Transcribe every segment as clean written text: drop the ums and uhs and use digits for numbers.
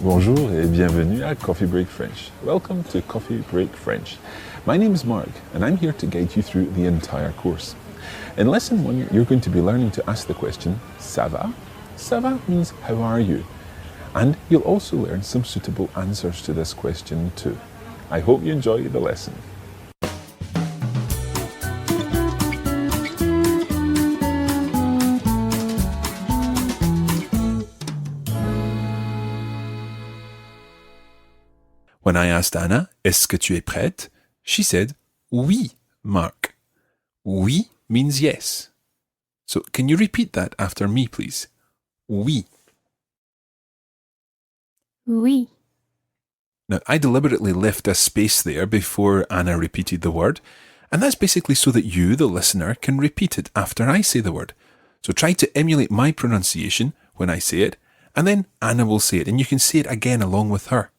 Bonjour et bienvenue à Coffee Break French. Welcome to Coffee Break French. My name is Mark and I'm here to guide you through the entire course. In lesson 1, you're going to be learning to ask the question, ça va? Ça va means how are you? And you'll also learn some suitable answers to this question too. I hope you enjoy the lesson. When I asked Anna, est-ce que tu es prête? She said, oui, Mark. Oui means yes. So can you repeat that after me, please? Oui. Oui. Now, I deliberately left a space there before Anna repeated the word, and that's basically so that you, the listener, can repeat it after I say the word. So try to emulate my pronunciation when I say it, and then Anna will say it, and you can say it again along with her.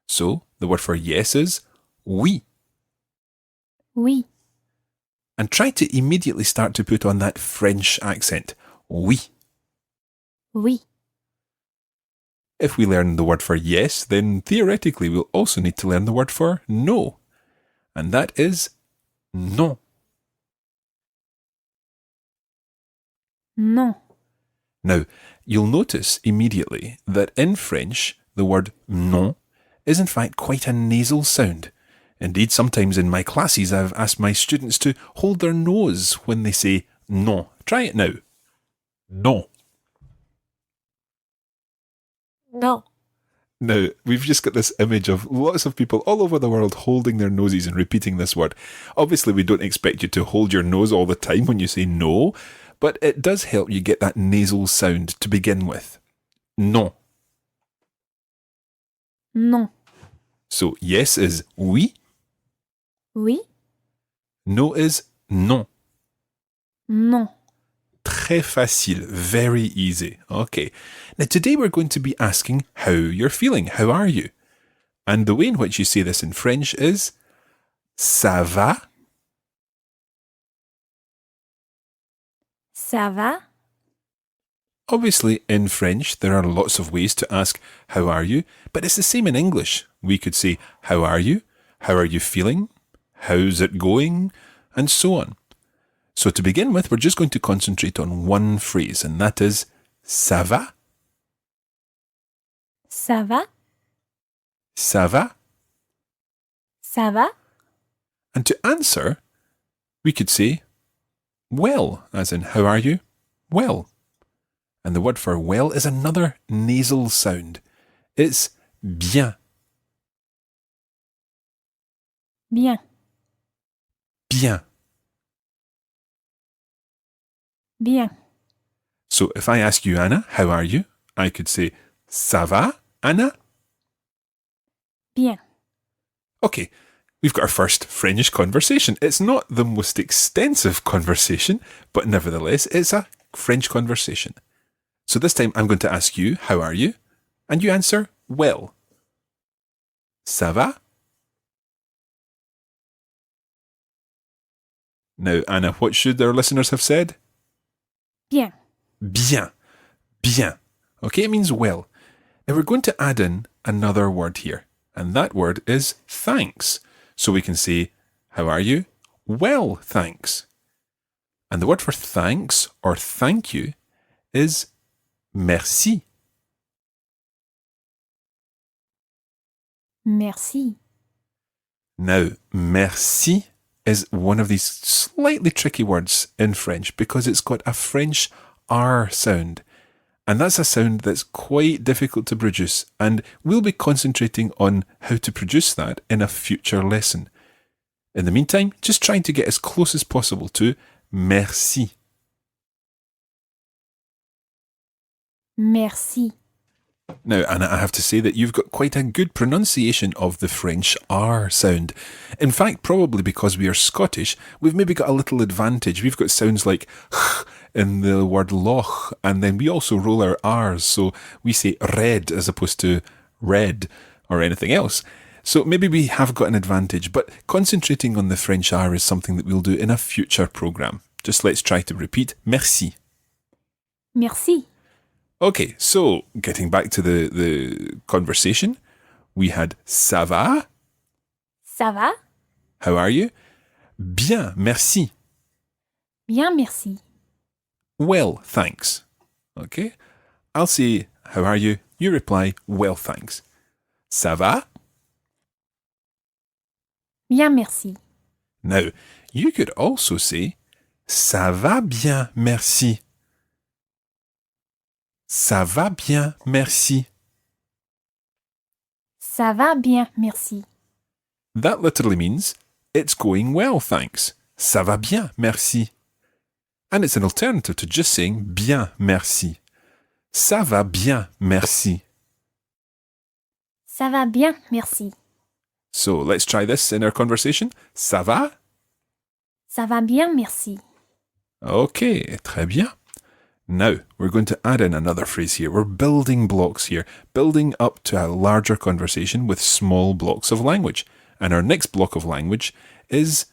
So, the word for yes is oui. Oui. And try to immediately start to put on that French accent. Oui. Oui. If we learn the word for yes, then theoretically we'll also need to learn the word for no. And that is non. Non. Now, you'll notice immediately that in French, the word non is in fact quite a nasal sound. Indeed, sometimes in my classes I've asked my students to hold their nose when they say non. Try it now. Non. Non. Now, we've just got this image of lots of people all over the world holding their noses and repeating this word. Obviously, we don't expect you to hold your nose all the time when you say no, but it does help you get that nasal sound to begin with. Non. Non. So, yes is oui. Oui. No is non. Non. Très facile, very easy. Okay. Now today we're going to be asking how you're feeling. How are you? And the way in which you say this in French is ça va? Ça va? Obviously, in French, there are lots of ways to ask how are you, but it's the same in English. We could say how are you? How are you feeling? How's it going? And so on. So to begin with, we're just going to concentrate on one phrase, and that is ça va? Ça va? Ça va? Ça va? And to answer, we could say well, as in how are you? Well. And the word for well is another nasal sound. It's bien. Bien. Bien. Bien. So if I ask you, Anna, how are you? I could say, ça va, Anna? Bien. Okay, we've got our first French conversation. It's not the most extensive conversation, but nevertheless, it's a French conversation. So this time I'm going to ask you, how are you? And you answer, well. Ça va? Now, Anna, what should our listeners have said? Bien. Bien. Bien. Okay, it means well. Now we're going to add in another word here, and that word is thanks. So we can say, how are you? Well, thanks. And the word for thanks or thank you is merci. Merci. Now, merci is one of these slightly tricky words in French because it's got a French R sound. And that's a sound that's quite difficult to produce, and we'll be concentrating on how to produce that in a future lesson. In the meantime, just trying to get as close as possible to merci. Merci. Now, Anna, I have to say that you've got quite a good pronunciation of the French R sound. In fact, probably because we are Scottish, we've maybe got a little advantage. We've got sounds like in the word loch, and then we also roll our R's, so we say red as opposed to red or anything else. So maybe we have got an advantage, but concentrating on the French R is something that we'll do in a future programme. Just let's try to repeat merci. Merci. Okay, so getting back to the conversation, we had ça va? Ça va? How are you? Bien, merci. Bien, merci. Well, thanks. Okay, I'll say, how are you? You reply, well, thanks. Ça va? Bien, merci. Now, you could also say, ça va bien, merci. Ça va bien, merci. Ça va bien, merci. That literally means, it's going well, thanks. Ça va bien, merci. And it's an alternative to just saying bien, merci. Ça va bien, merci. Ça va bien, merci. So let's try this in our conversation. Ça va? Ça va bien, merci. Okay, très bien. Now, we're going to add in another phrase here. We're building blocks here, building up to a larger conversation with small blocks of language. And our next block of language is,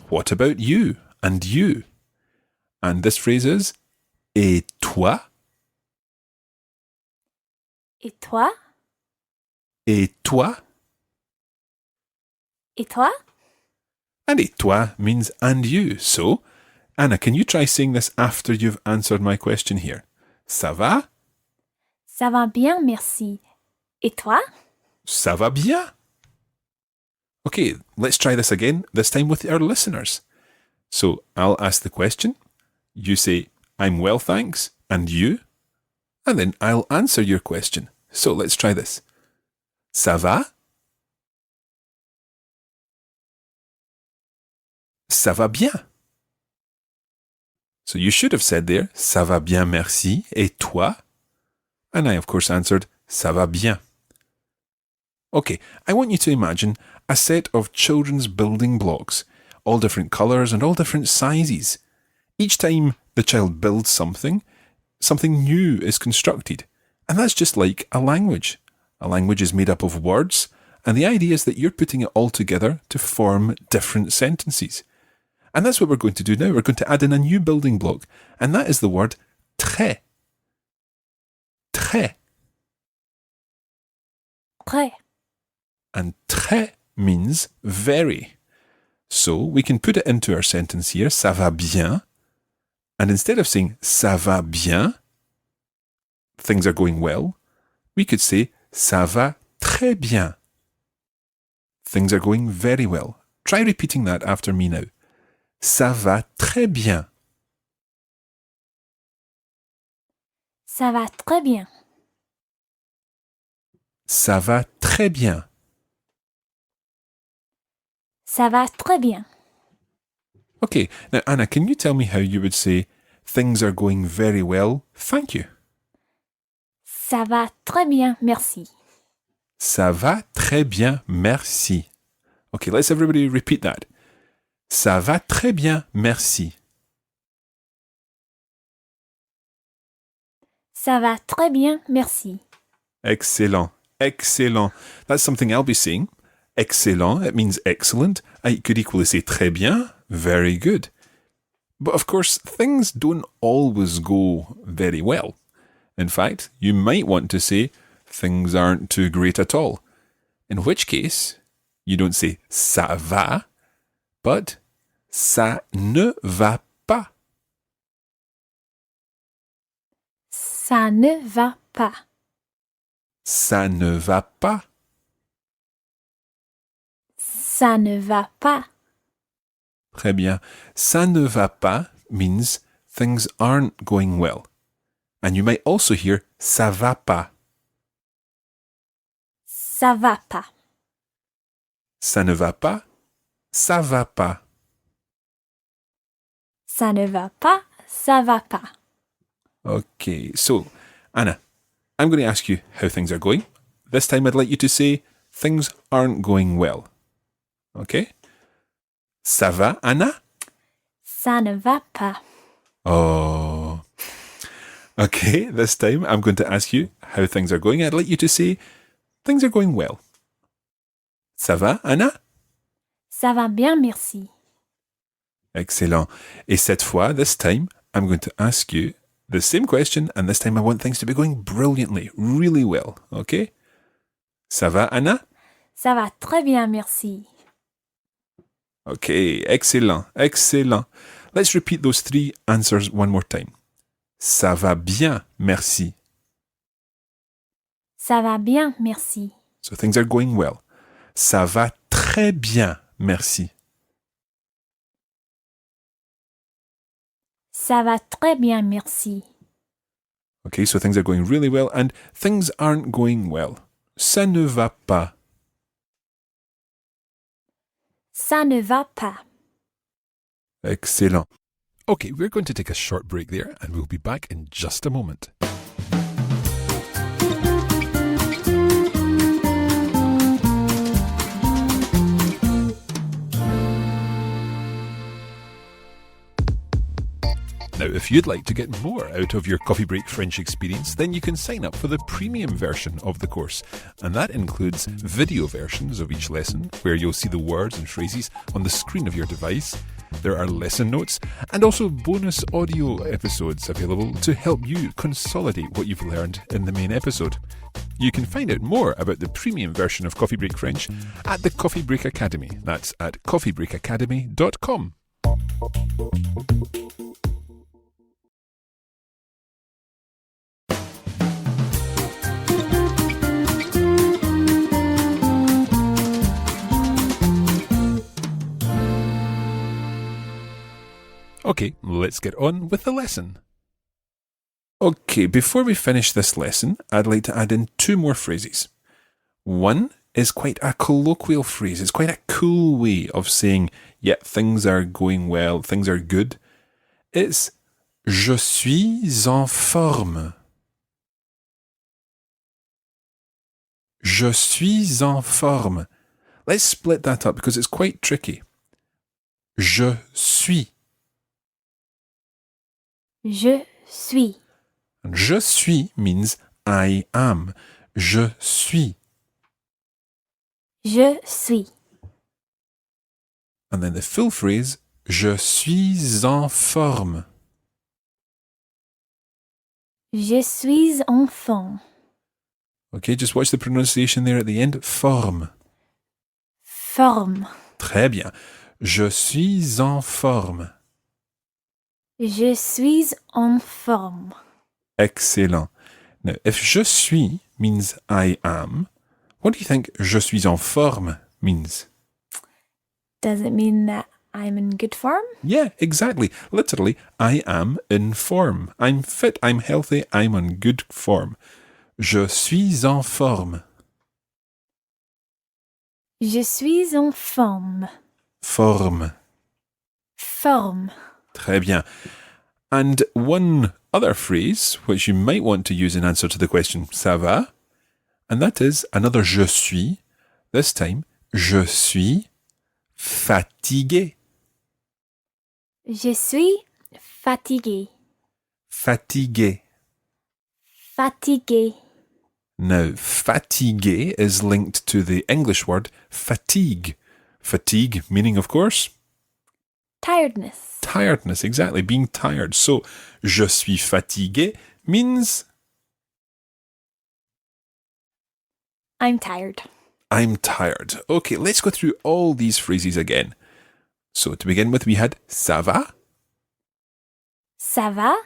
what about you and you? And this phrase is, et toi? Et toi? Et toi? Et toi? And et toi means and you. So, Anna, can you try saying this after you've answered my question here? Ça va? Ça va bien, merci. Et toi? Ça va bien? Okay, let's try this again, this time with our listeners. So, I'll ask the question. You say, I'm well, thanks. And you? And then I'll answer your question. So, let's try this. Ça va? Ça va bien. So you should have said there, ça va bien, merci. Et toi? And I, of course, answered, ça va bien. Okay, I want you to imagine a set of children's building blocks, all different colours and all different sizes. Each time the child builds something, something new is constructed. And that's just like a language. A language is made up of words, and the idea is that you're putting it all together to form different sentences. And that's what we're going to do now. We're going to add in a new building block, and that is the word très. Très. Très. And très means very. So we can put it into our sentence here, ça va bien. And instead of saying ça va bien, things are going well, we could say ça va très bien. Things are going very well. Try repeating that after me now. Ça va très bien. Ça va très bien. Ça va très bien. Ça va très bien. Okay, now Anna, can you tell me how you would say things are going very well? Thank you. Ça va très bien, merci. Ça va très bien, merci. Okay, let's everybody repeat that. Ça va très bien, merci. Ça va très bien, merci. Excellent. Excellent. That's something I'll be saying. Excellent, it means excellent. I could equally say très bien, very good. But of course, things don't always go very well. In fact, you might want to say things aren't too great at all. In which case, you don't say ça va, but ça ne va pas. Ça ne va pas. Ça ne va pas. Ça ne va pas. Très bien. Ça ne va pas means things aren't going well. And you might also hear ça va pas. Ça va pas. Ça ne va pas. Ça va pas. Ça ne va pas. Ça va pas. Okay, so Anna, I'm going to ask you how things are going. This time I'd like you to say things aren't going well. Okay? Ça va, Anna? Ça ne va pas. Oh. Okay, this time I'm going to ask you how things are going. I'd like you to say things are going well. Ça va, Anna? Ça va bien, merci. Excellent. Et cette fois, this time, I'm going to ask you The same question, and this time I want things to be going brilliantly, really well, okay? Ça va, Anna? Ça va très bien, merci. Okay, excellent, excellent. Let's repeat those three answers one more time. Ça va bien, merci. Ça va bien, merci. So things are going well. Ça va très bien, merci. Ça va très bien, merci. Okay, so things are going really well, and things aren't going well. Ça ne va pas. Ça ne va pas. Excellent. Okay, we're going to take a short break there, and we'll be back in just a moment. Now, if you'd like to get more out of your Coffee Break French experience, then you can sign up for the premium version of the course. And that includes video versions of each lesson, where you'll see the words and phrases on the screen of your device. There are lesson notes and also bonus audio episodes available to help you consolidate what you've learned in the main episode. You can find out more about the premium version of Coffee Break French at the Coffee Break Academy. That's at coffeebreakacademy.com. Okay, let's get on with the lesson. Okay, before we finish this lesson, I'd like to add in two more phrases. One is quite a colloquial phrase. It's quite a cool way of saying, yeah, things are going well, things are good. It's je suis en forme. Je suis en forme. Let's split that up because it's quite tricky. Je suis. Je suis. And je suis means I am. Je suis. Je suis. And then the full phrase, je suis en forme. Je suis en forme. Okay, just watch the pronunciation there at the end. Forme. Forme. Très bien. Je suis en forme. Je suis en forme. Excellent. Now, if je suis means I am, what do you think je suis en forme means? Does it mean that I'm in good form? Yeah, exactly. Literally, I am in form. I'm fit, I'm healthy, I'm on good form. Je suis en forme. Je suis en forme. Forme. Forme. Très bien. And one other phrase which you might want to use in answer to the question ça va, and that is another je suis. This time, je suis fatigué. Je suis fatigué. Fatigué. Fatigué. Now, fatigué is linked to the English word fatigue. Fatigue meaning, of course, Tiredness. tiredness, exactly, being tired. So, je suis fatigué means I'm tired. I'm tired. Okay, let's go through all these phrases again. So, to begin with, we had ça va? Ça va?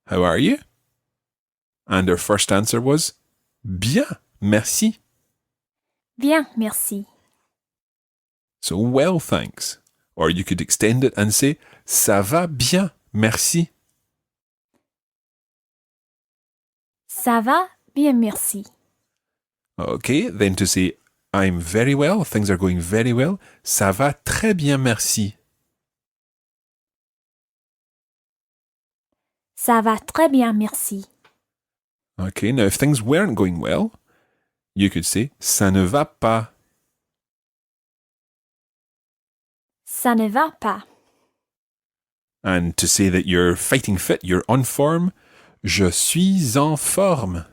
How are you? And our first answer was bien, merci. Bien, merci. So, well, thanks. Or you could extend it and say ça va bien, merci. Ça va? Bien, merci. Okay, then to say I'm very well, things are going very well, ça va très bien, merci. Ça va très bien, merci. Okay, now if things weren't going well, you could say ça ne va pas. Ça ne va pas. And to say that you're fighting fit, you're on form, je suis en forme.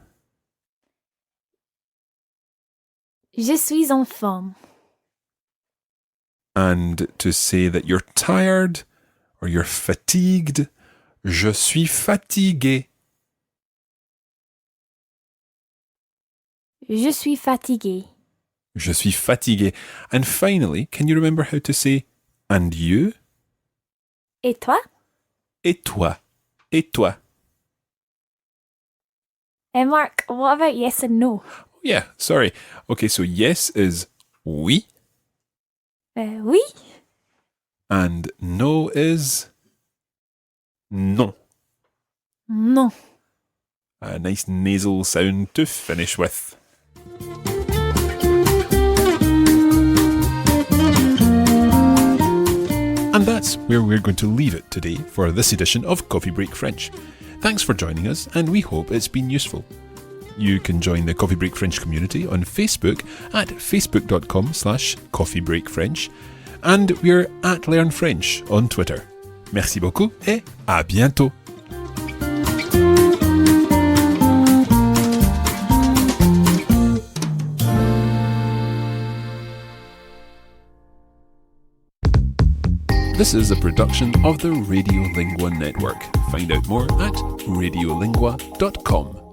Je suis en forme. And to say that you're tired or you're fatigued, Je suis fatigué. Je suis fatigué. Je suis fatigué. And finally, can you remember how to say and you? Et toi? Et toi? Et toi? And Mark, what about yes and no? Yeah, sorry. Okay, so yes is oui, Oui? and no is non. Non. A nice nasal sound to finish with. And that's where we're going to leave it today for this edition of Coffee Break French. Thanks for joining us, and we hope it's been useful. You can join the Coffee Break French community on Facebook at facebook.com/coffeebreakfrench, and we're at Learn French on Twitter. Merci beaucoup et à bientôt. This is a production of the Radiolingua Network. Find out more at radiolingua.com.